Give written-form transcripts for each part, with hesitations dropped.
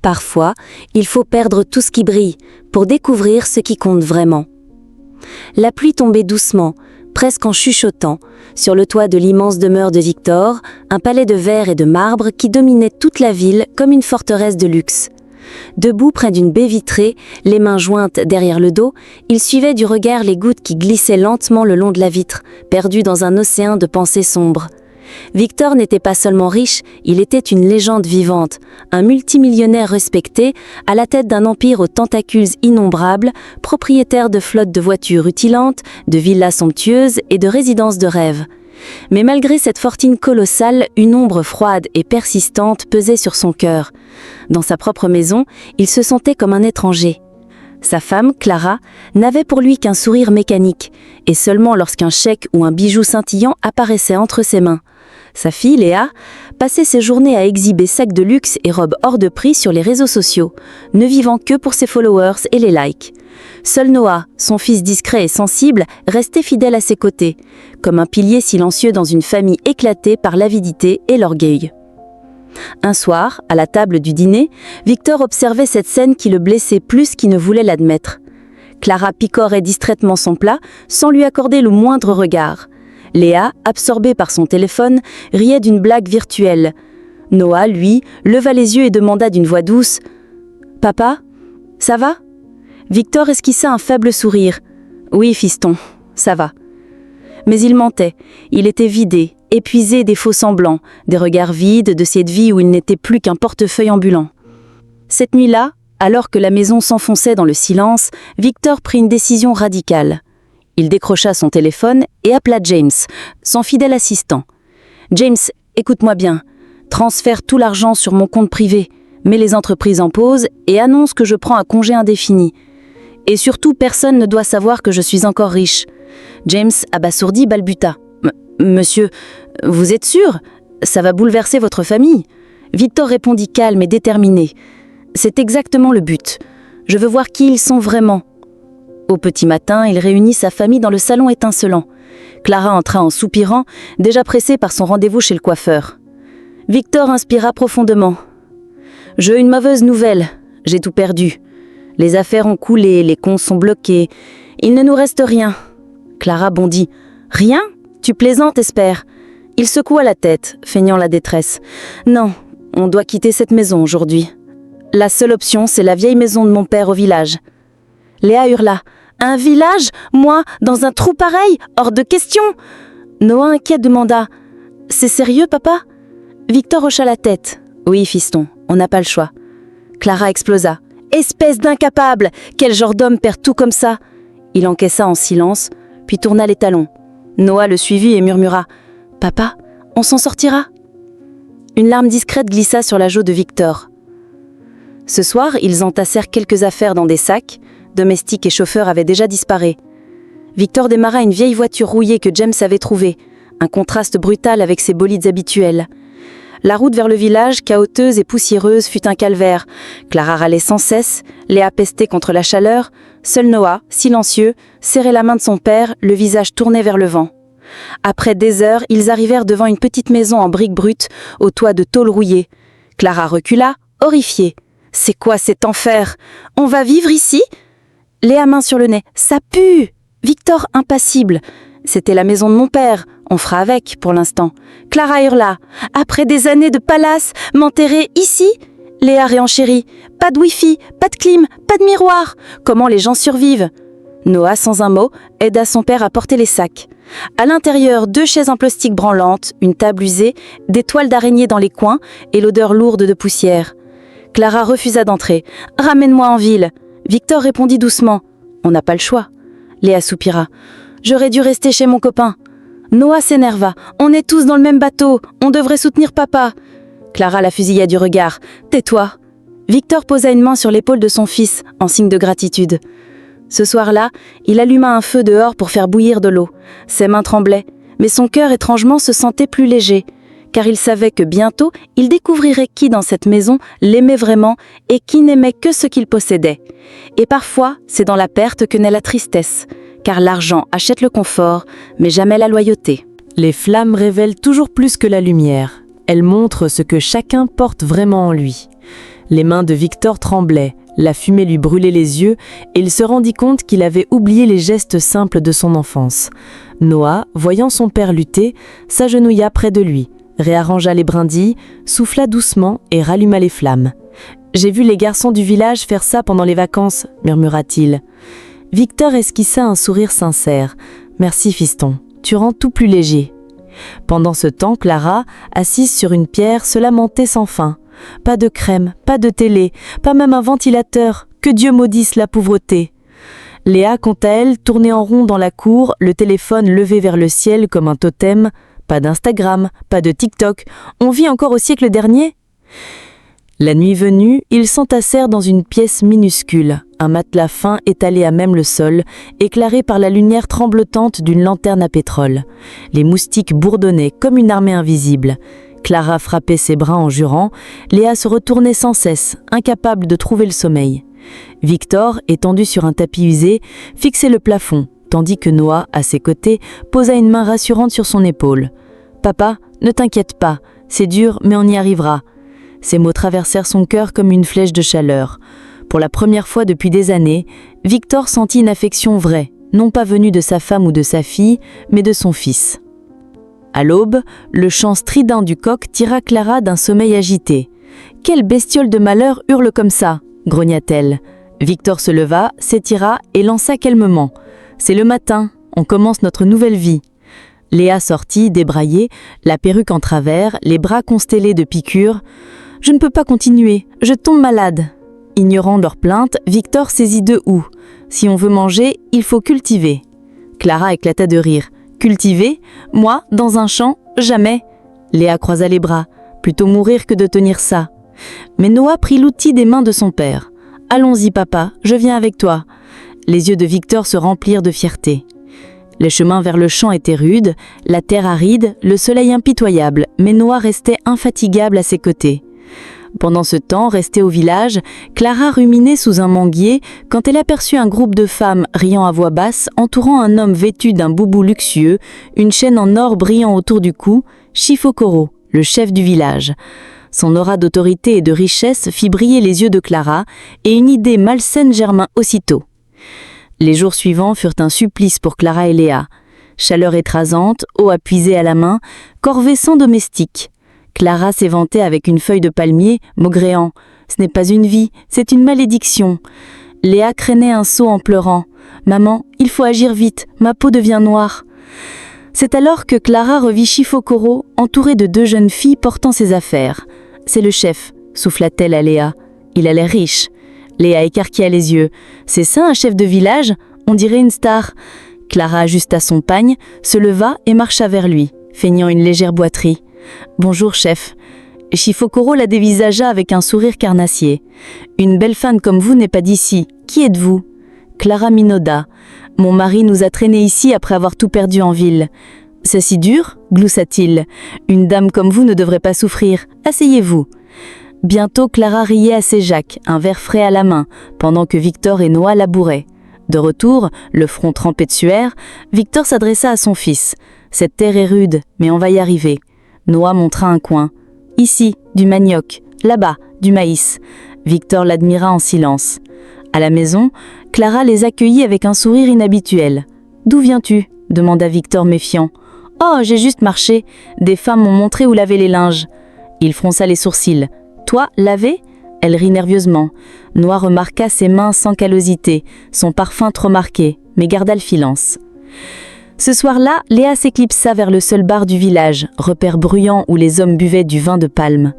Parfois, il faut perdre tout ce qui brille pour découvrir ce qui compte vraiment. La pluie tombait doucement, presque en chuchotant, sur le toit de l'immense demeure de Victor, un palais de verre et de marbre qui dominait toute la ville comme une forteresse de luxe. Debout près d'une baie vitrée, les mains jointes derrière le dos, il suivait du regard les gouttes qui glissaient lentement le long de la vitre, perdu dans un océan de pensées sombres. Victor n'était pas seulement riche, il était une légende vivante, un multimillionnaire respecté, à la tête d'un empire aux tentacules innombrables, propriétaire de flottes de voitures rutilantes, de villas somptueuses et de résidences de rêve. Mais malgré cette fortune colossale, une ombre froide et persistante pesait sur son cœur. Dans sa propre maison, il se sentait comme un étranger. Sa femme, Clara, n'avait pour lui qu'un sourire mécanique, et seulement lorsqu'un chèque ou un bijou scintillant apparaissait entre ses mains. Sa fille, Léa, passait ses journées à exhiber sacs de luxe et robes hors de prix sur les réseaux sociaux, ne vivant que pour ses followers et les likes. Seul Noah, son fils discret et sensible, restait fidèle à ses côtés, comme un pilier silencieux dans une famille éclatée par l'avidité et l'orgueil. Un soir, à la table du dîner, Victor observait cette scène qui le blessait plus qu'il ne voulait l'admettre. Clara picorait distraitement son plat, sans lui accorder le moindre regard. Léa, absorbée par son téléphone, riait d'une blague virtuelle. Noah, lui, leva les yeux et demanda d'une voix douce « Papa, ça va ?» Victor esquissa un faible sourire. « Oui, fiston, ça va. » Mais il mentait. Il était vidé, épuisé des faux semblants, des regards vides de cette vie où il n'était plus qu'un portefeuille ambulant. Cette nuit-là, alors que la maison s'enfonçait dans le silence, Victor prit une décision radicale. Il décrocha son téléphone et appela James, son fidèle assistant. « James, écoute-moi bien. Transfère tout l'argent sur mon compte privé, mets les entreprises en pause et annonce que je prends un congé indéfini. Et surtout, personne ne doit savoir que je suis encore riche. » James, abasourdi, balbuta. « Monsieur, vous êtes sûr ? Ça va bouleverser votre famille. » Victor répondit calme et déterminé. « C'est exactement le but. Je veux voir qui ils sont vraiment. » Au petit matin, il réunit sa famille dans le salon étincelant. Clara entra en soupirant, déjà pressée par son rendez-vous chez le coiffeur. Victor inspira profondément. « J'ai une mauvaise nouvelle. J'ai tout perdu. Les affaires ont coulé, les comptes sont bloqués. Il ne nous reste rien. » Clara bondit. « Rien ? Tu plaisantes, espère ?» Il secoua la tête, feignant la détresse. « Non, on doit quitter cette maison aujourd'hui. La seule option, c'est la vieille maison de mon père au village. » Léa hurla. « Un village ? Moi, dans un trou pareil ? Hors de question !» Noah inquiet demanda. « C'est sérieux, papa ?» Victor hocha la tête. « Oui, fiston, on n'a pas le choix. » Clara explosa. « Espèce d'incapable ! Quel genre d'homme perd tout comme ça ?» Il encaissa en silence, puis tourna les talons. Noah le suivit et murmura. « Papa, on s'en sortira ?» Une larme discrète glissa sur la joue de Victor. Ce soir, ils entassèrent quelques affaires dans des sacs. Domestique et chauffeur avaient déjà disparu. Victor démarra une vieille voiture rouillée que James avait trouvée, un contraste brutal avec ses bolides habituels. La route vers le village, cahoteuse et poussiéreuse, fut un calvaire. Clara râlait sans cesse, Léa pestait contre la chaleur. Seul Noah, silencieux, serrait la main de son père, le visage tourné vers le vent. Après des heures, ils arrivèrent devant une petite maison en briques brutes, au toit de tôle rouillée. Clara recula, horrifiée. « C'est quoi cet enfer ? On va vivre ici ?» Léa main sur le nez. « Ça pue !» Victor impassible. « C'était la maison de mon père. On fera avec pour l'instant. » Clara hurla. « Après des années de palace, m'enterrer ici ?» Léa réenchérit. « Pas de wifi, pas de clim, pas de miroir. Comment les gens survivent ?» Noah, sans un mot, aida son père à porter les sacs. À l'intérieur, 2 chaises en plastique branlantes, une table usée, des toiles d'araignée dans les coins et l'odeur lourde de poussière. Clara refusa d'entrer. « Ramène-moi en ville !» Victor répondit doucement. « On n'a pas le choix. » Léa soupira. « J'aurais dû rester chez mon copain. » Noah s'énerva. « On est tous dans le même bateau. On devrait soutenir papa. » Clara la fusilla du regard. « Tais-toi !» Victor posa une main sur l'épaule de son fils, en signe de gratitude. Ce soir-là, il alluma un feu dehors pour faire bouillir de l'eau. Ses mains tremblaient, mais son cœur étrangement se sentait plus léger, car il savait que bientôt, il découvrirait qui dans cette maison l'aimait vraiment et qui n'aimait que ce qu'il possédait. Et parfois, c'est dans la perte que naît la tristesse, car l'argent achète le confort, mais jamais la loyauté. Les flammes révèlent toujours plus que la lumière. Elles montrent ce que chacun porte vraiment en lui. Les mains de Victor tremblaient, la fumée lui brûlait les yeux et il se rendit compte qu'il avait oublié les gestes simples de son enfance. Noah, voyant son père lutter, s'agenouilla près de lui, réarrangea les brindilles, souffla doucement et ralluma les flammes. « J'ai vu les garçons du village faire ça pendant les vacances », murmura-t-il. Victor esquissa un sourire sincère. « Merci, fiston, tu rends tout plus léger. » Pendant ce temps, Clara, assise sur une pierre, se lamentait sans fin. Pas de crème, pas de télé, pas même un ventilateur, que Dieu maudisse la pauvreté. Léa, quant à elle, tournait en rond dans la cour, le téléphone levé vers le ciel comme un totem. Pas d'Instagram, pas de TikTok, on vit encore au siècle dernier. La nuit venue, ils s'entassèrent dans une pièce minuscule, un matelas fin étalé à même le sol, éclairé par la lumière tremblotante d'une lanterne à pétrole. Les moustiques bourdonnaient comme une armée invisible. Clara frappait ses bras en jurant, Léa se retournait sans cesse, incapable de trouver le sommeil. Victor, étendu sur un tapis usé, fixait le plafond, tandis que Noah, à ses côtés, posa une main rassurante sur son épaule. « Papa, ne t'inquiète pas, c'est dur, mais on y arrivera. » Ces mots traversèrent son cœur comme une flèche de chaleur. Pour la première fois depuis des années, Victor sentit une affection vraie, non pas venue de sa femme ou de sa fille, mais de son fils. À l'aube, le chant strident du coq tira Clara d'un sommeil agité. « Quelle bestiole de malheur hurle comme ça !» grogna-t-elle. Victor se leva, s'étira et lança calmement. « C'est le matin, on commence notre nouvelle vie. » Léa sortit, débraillée, la perruque en travers, les bras constellés de piqûres. « Je ne peux pas continuer, je tombe malade. » Ignorant leurs plaintes, Victor saisit deux houes. « Si on veut manger, il faut cultiver. » Clara éclata de rire. « Cultiver? Moi, dans un champ? Jamais !» Léa croisa les bras. Plutôt mourir que de tenir ça. Mais Noah prit l'outil des mains de son père. « Allons-y, papa, je viens avec toi. » Les yeux de Victor se remplirent de fierté. Le chemin vers le champ était rude, la terre aride, le soleil impitoyable, mais Noah restait infatigable à ses côtés. Pendant ce temps, restée au village, Clara ruminait sous un manguier quand elle aperçut un groupe de femmes riant à voix basse entourant un homme vêtu d'un boubou luxueux, une chaîne en or brillant autour du cou, Shifokoro, le chef du village. Son aura d'autorité et de richesse fit briller les yeux de Clara et une idée malsaine germa aussitôt. Les jours suivants furent un supplice pour Clara et Léa. Chaleur écrasante, eau à puiser à la main, corvée sans domestique. Clara s'éventait avec une feuille de palmier, maugréant. « Ce n'est pas une vie, c'est une malédiction. » Léa craignait un saut en pleurant. « Maman, il faut agir vite, ma peau devient noire. » C'est alors que Clara revit Shifokoro, entouré de deux jeunes filles portant ses affaires. « C'est le chef », souffla-t-elle à Léa. « Il a l'air riche. » Léa écarquilla les yeux. « C'est ça un chef de village? On dirait une star. » Clara ajusta son pagne, se leva et marcha vers lui, feignant une légère boiterie. « Bonjour, chef. » Shifokoro la dévisagea avec un sourire carnassier. « Une belle femme comme vous n'est pas d'ici. Qui êtes-vous » Clara minauda. « Mon mari nous a traînés ici après avoir tout perdu en ville. »« C'est si dur » gloussa-t-il. « Une dame comme vous ne devrait pas souffrir. Asseyez-vous. » Bientôt, Clara riait à ses Jacques, un verre frais à la main, pendant que Victor et Noah labouraient. De retour, le front trempé de sueur, Victor s'adressa à son fils. « Cette terre est rude, mais on va y arriver. » Noah montra un coin. « Ici, du manioc. Là-bas, du maïs. » Victor l'admira en silence. À la maison, Clara les accueillit avec un sourire inhabituel. « D'où viens-tu » demanda Victor méfiant. « Oh, j'ai juste marché. Des femmes m'ont montré où laver les linges. » Il fronça les sourcils. « Toi, laver ?» Elle rit nerveusement. Noah remarqua ses mains sans callosité, son parfum trop marqué, mais garda le silence. Ce soir-là, Léa s'éclipsa vers le seul bar du village, repère bruyant où les hommes buvaient du vin de palme.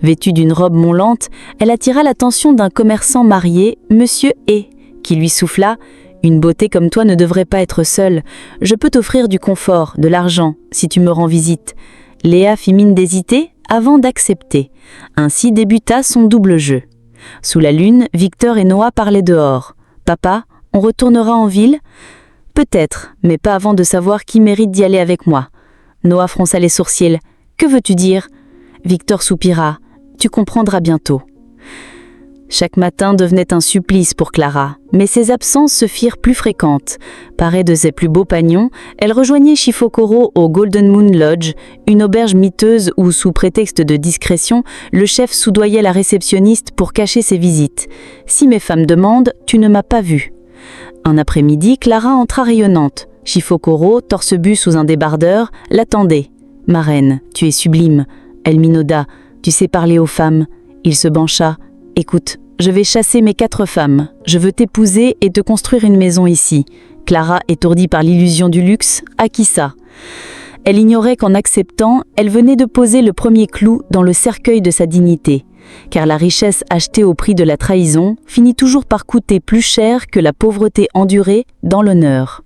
Vêtue d'une robe moulante, elle attira l'attention d'un commerçant marié, Monsieur E, qui lui souffla « Une beauté comme toi ne devrait pas être seule. Je peux t'offrir du confort, de l'argent, si tu me rends visite. » Léa fit mine d'hésiter avant d'accepter. Ainsi débuta son double jeu. Sous la lune, Victor et Noah parlaient dehors. « Papa, on retournera en ville ?» « Peut-être, mais pas avant de savoir qui mérite d'y aller avec moi. » Noah fronça les sourcils. « Que veux-tu dire ?» Victor soupira. « Tu comprendras bientôt. » Chaque matin devenait un supplice pour Clara, mais ses absences se firent plus fréquentes. Parée de ses plus beaux pagnons, elle rejoignait Shifokoro au Golden Moon Lodge, une auberge miteuse où, sous prétexte de discrétion, le chef soudoyait la réceptionniste pour cacher ses visites. « Si mes femmes demandent, tu ne m'as pas vue. » Un après-midi, Clara entra rayonnante. Shifokoro, torse bu sous un débardeur, l'attendait. « Ma reine, tu es sublime. » Elle minauda. « Tu sais parler aux femmes. » Il se pencha. « Écoute, je vais chasser mes 4 femmes. Je veux t'épouser et te construire une maison ici. » Clara, étourdie par l'illusion du luxe, acquit ça. Elle ignorait qu'en acceptant, elle venait de poser le premier clou dans le cercueil de sa dignité. Car la richesse achetée au prix de la trahison finit toujours par coûter plus cher que la pauvreté endurée dans l'honneur.